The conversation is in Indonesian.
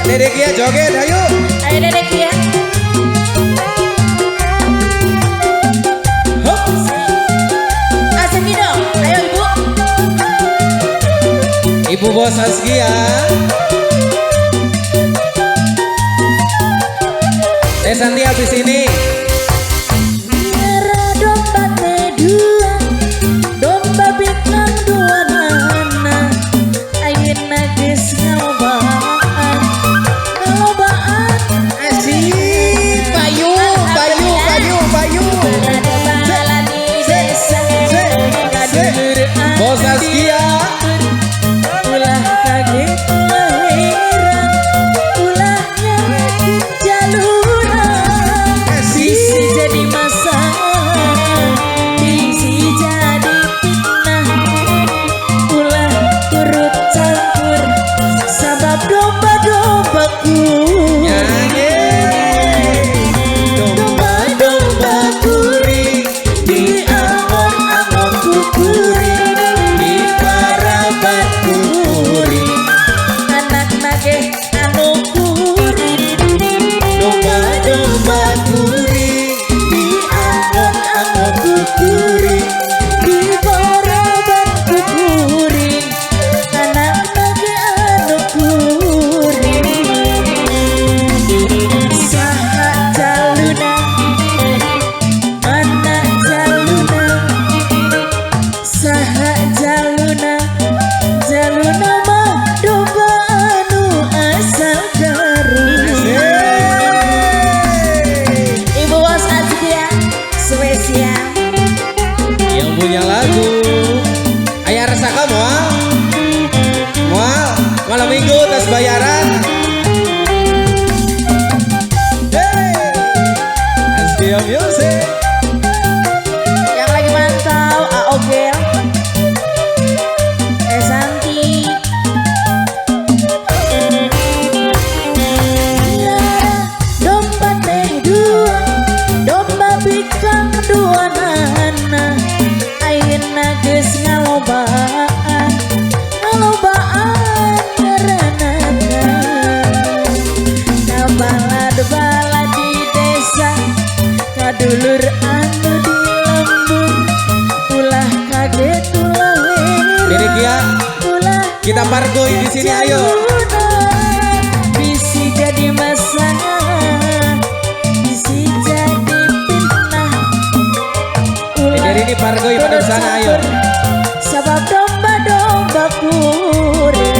Dedek Kia joget, ayo. Ayo Dedek Kia. Asik dong, ayo Ibu. Ibu Bos Saskia. Santi habis ini. Merah domba kedua, domba bintang dua nana. Ayeuna geus ngalobaan, ngalobaan. Asik, Bayu. Bala di desa, Bos Saskia. ulah kaget, ulah heran, ulah nyakin jaluran. Bisi jadi masalah, bisi jadi fitnah, ulah turut campur sabab domba-dombaku. Domba-domba kuring di angon-angon kukuring, di parabat kukuring, anak nageh anu kuring. Domba-domba kuring di angon-angon kukuring, di parabat kukuring, anak nageh anu kuring. Saha jaluna, mana jaluna, saha jaluna, jaluna mah domba anu asal Garut. Ibu Bos Saskia spesial. Yang punya lagu. Ayah rasa kamu Mual malam minggu tes bayaran. Saskia Music. Yang lagi mantau Aogel, Santi. Ya, domba teh dua, domba bikang dua nana. Ayeuna geus ngalobaan, ngalobaan ngerenangan. Kabalad-balad di desa, kadulur anu di lembur, ulah kaget ulah Dedek Kia, heran, ulah kita pargoy di sini ayo. bisi jadi masalah, bisi jadi fitnah, Dari ini pargoy pada sana ayo. sabab domba-domba kuring.